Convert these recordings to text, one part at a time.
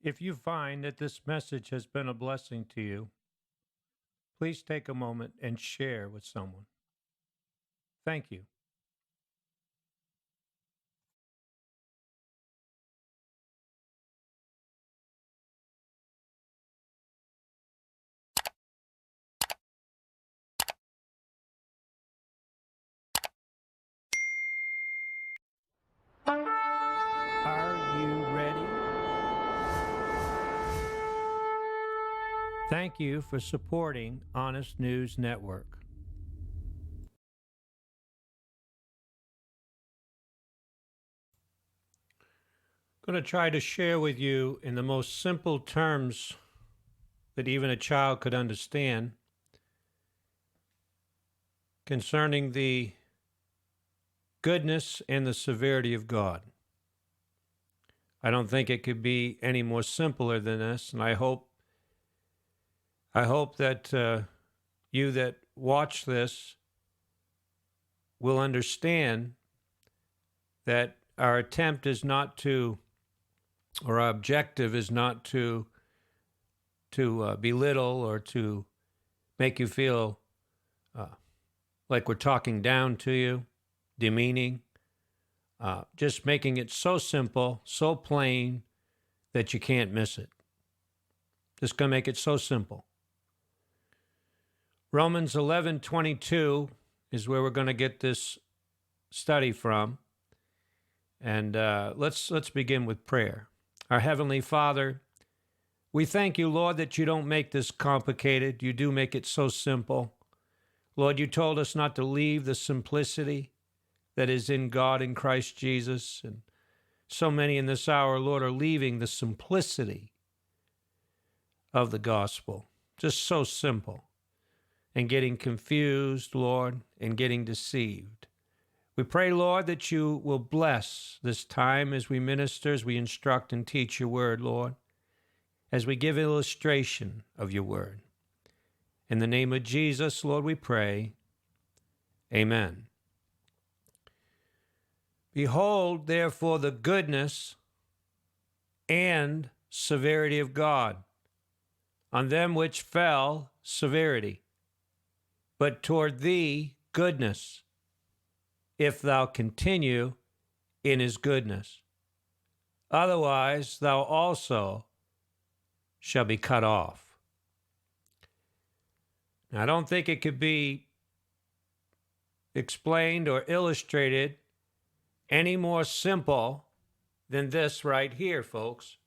If you find that this message has been a blessing to you, please take a moment and share with someone. Thank you. Are you ready? Thank you for supporting Honest News Network. I'm going to try to share with you in the most simple terms that even a child could understand concerning the goodness and the severity of God. I don't think it could be any more simpler than this, and I hope that you that watch this will understand that our attempt is not to, or our objective is not to belittle or to make you feel like we're talking down to you, demeaning. Just making it so simple, so plain that you can't miss it. Just going to make it so simple. Romans 11:22 is where we're going to get this study from. And let's begin with prayer. Our Heavenly Father, we thank you, Lord, that you don't make this complicated. You do make it so simple. Lord, you told us not to leave the simplicity that is in God in Christ Jesus. And so many in this hour, Lord, are leaving the simplicity of the gospel. Just so simple. And getting confused, Lord, and getting deceived. We pray, Lord, that you will bless this time as we minister, as we instruct and teach your word, Lord, as we give illustration of your word. In the name of Jesus, Lord, we pray. Amen. Behold, therefore, the goodness and severity of God. On them which fell, severity. But toward thee, goodness, if thou continue in his goodness. Otherwise, thou also shalt be cut off. Now, I don't think it could be explained or illustrated any more simple than this right here, folks.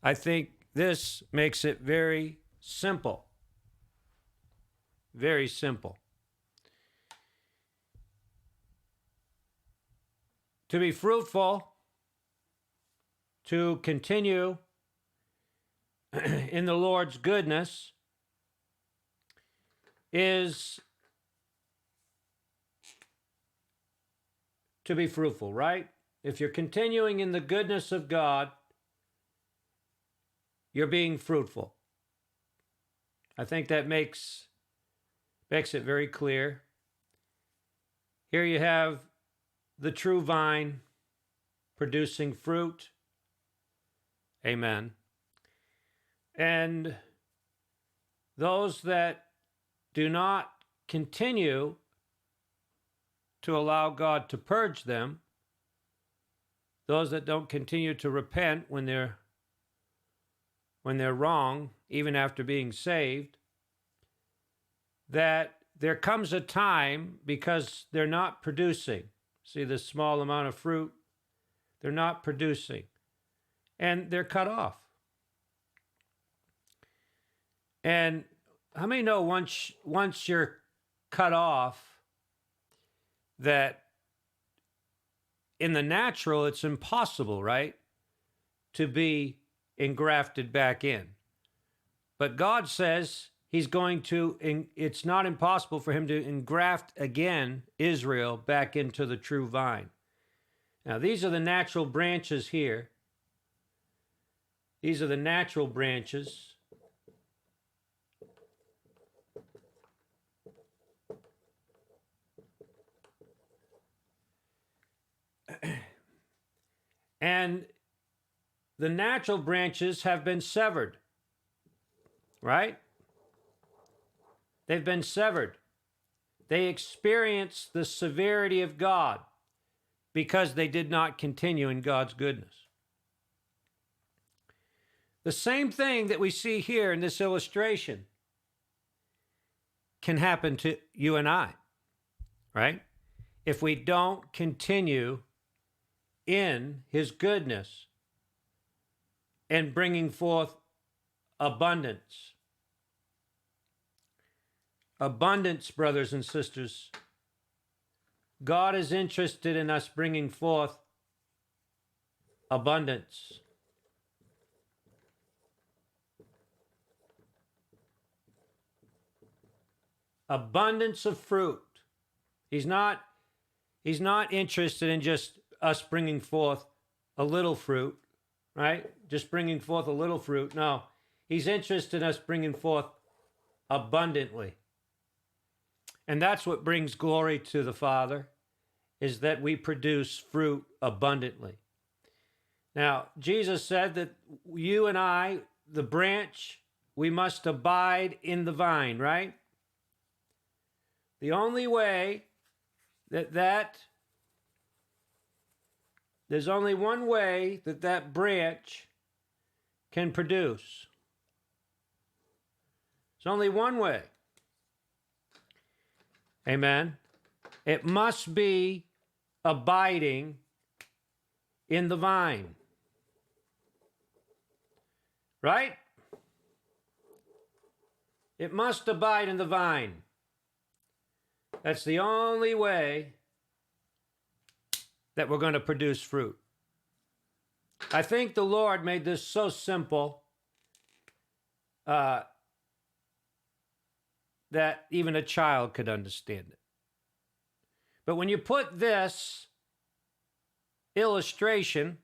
I think this makes it very simple. Very simple. To be fruitful, to continue in the Lord's goodness, is to be fruitful, right? If you're continuing in the goodness of God, you're being fruitful. I think that makes it very clear. Here you have the true vine producing fruit. Amen. And those that do not continue to allow God to purge them, those that don't continue to repent when they're wrong, even after being saved, that there comes a time because they're not producing. See this small amount of fruit? They're not producing. And they're cut off. And how many know once you're cut off, that in the natural it's impossible, right, to be engrafted back in? But God says he's going to, it's not impossible for him to engraft again Israel back into the true vine. Now, these are the natural branches here. These are the natural branches. And the natural branches have been severed, right? They've been severed. They experienced the severity of God because they did not continue in God's goodness. The same thing that we see here in this illustration can happen to you and I, right? If we don't continue in His goodness and bringing forth abundance. Abundance, brothers and sisters. God is interested in us bringing forth abundance. Abundance of fruit. He's not interested in just us bringing forth a little fruit, right? Just bringing forth a little fruit. No, He's interested in us bringing forth abundantly. And that's what brings glory to the Father, is that we produce fruit abundantly. Now, Jesus said that you and I, the branch, we must abide in the vine, right? The only way there's only one way that branch can produce. There's only one way. Amen. It must be abiding in the vine. Right? It must abide in the vine. That's the only way that we're going to produce fruit. I think the Lord made this so simple that even a child could understand it. But when you put this illustration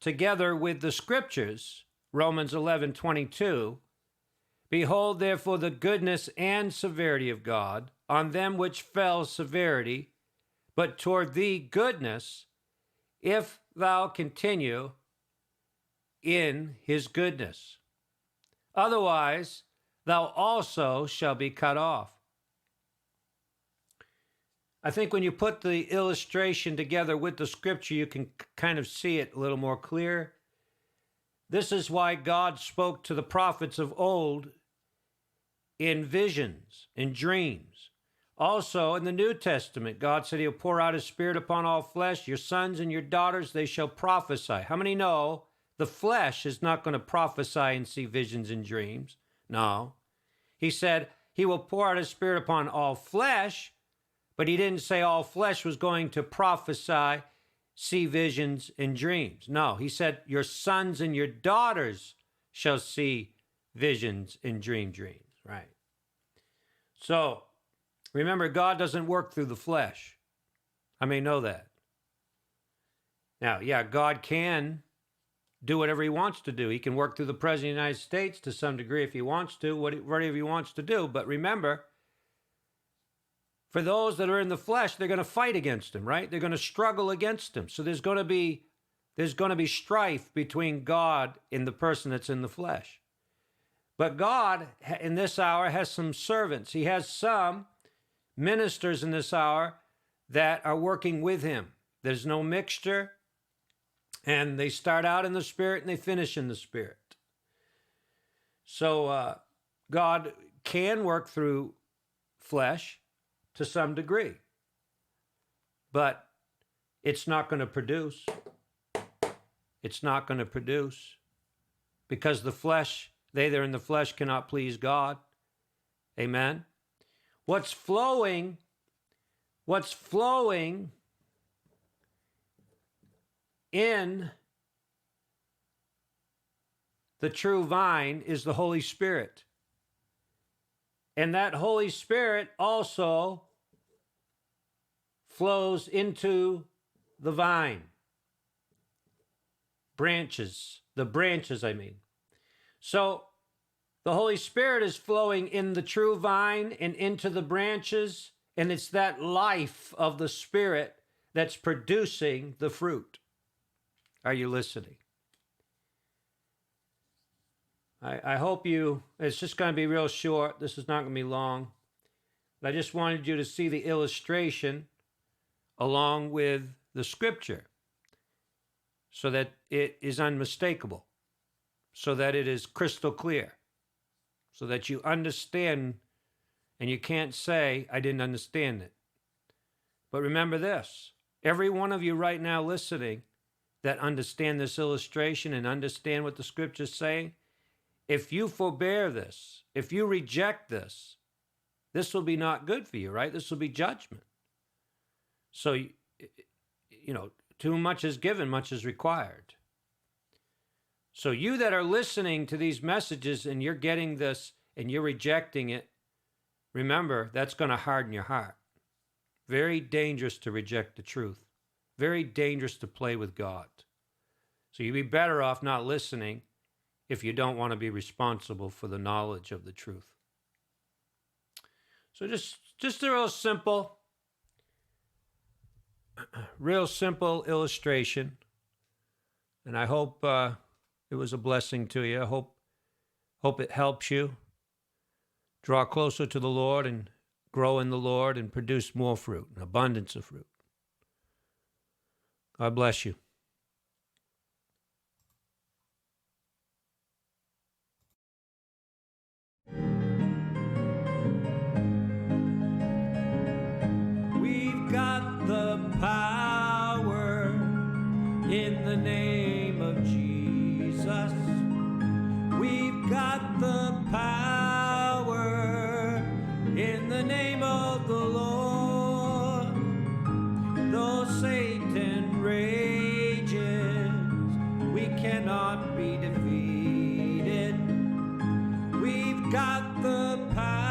together with the scriptures, Romans 11:22, behold, therefore, the goodness and severity of God, on them which fell severity, but toward thee goodness, if thou continue in His goodness. Otherwise, thou also shalt be cut off. I think when you put the illustration together with the scripture, you can kind of see it a little more clear. This is why God spoke to the prophets of old in visions, in dreams. Also, in the New Testament, God said He'll pour out His Spirit upon all flesh. Your sons and your daughters, they shall prophesy. How many know the flesh is not going to prophesy and see visions and dreams? No. He said He will pour out His Spirit upon all flesh, but He didn't say all flesh was going to prophesy, see visions and dreams. No, He said your sons and your daughters shall see visions and dreams, right? So, remember, God doesn't work through the flesh. I may know that. Now, yeah, God can do whatever He wants to do. He can work through the President of the United States to some degree if He wants to, whatever He wants to do. But remember, for those that are in the flesh, they're going to fight against Him, right? They're going to struggle against Him. So there's going to be strife between God and the person that's in the flesh. But God, in this hour, has some servants. He has some ministers in this hour that are working with Him. There's no mixture, and they start out in the Spirit and they finish in the Spirit. So God can work through flesh to some degree, but it's not going to produce. It's not going to produce because the flesh, they that are in the flesh cannot please God. Amen. What's flowing in the true vine is the Holy Spirit. And that Holy Spirit also flows into the vine. The branches, I mean. So the Holy Spirit is flowing in the true vine and into the branches, and it's that life of the Spirit that's producing the fruit. Are you listening? I hope it's just going to be real short. This is not going to be long. But I just wanted you to see the illustration along with the scripture so that it is unmistakable, so that it is crystal clear, so that you understand and you can't say, I didn't understand it. But remember this, every one of you right now listening that understand this illustration and understand what the scripture's saying, if you forbear this, if you reject this, this will be not good for you, right? This will be judgment. So, too much is given, much is required. So you that are listening to these messages and you're getting this and you're rejecting it, remember, that's going to harden your heart. Very dangerous to reject the truth. Very dangerous to play with God. So you'd be better off not listening if you don't want to be responsible for the knowledge of the truth. So just a real simple illustration. And I hope it was a blessing to you. I hope it helps you draw closer to the Lord and grow in the Lord and produce more fruit, an abundance of fruit. God bless you. We've got the power in the name of Jesus. We've got the power in the name of the Lord. Though Satan rages, we cannot be defeated. We've got the power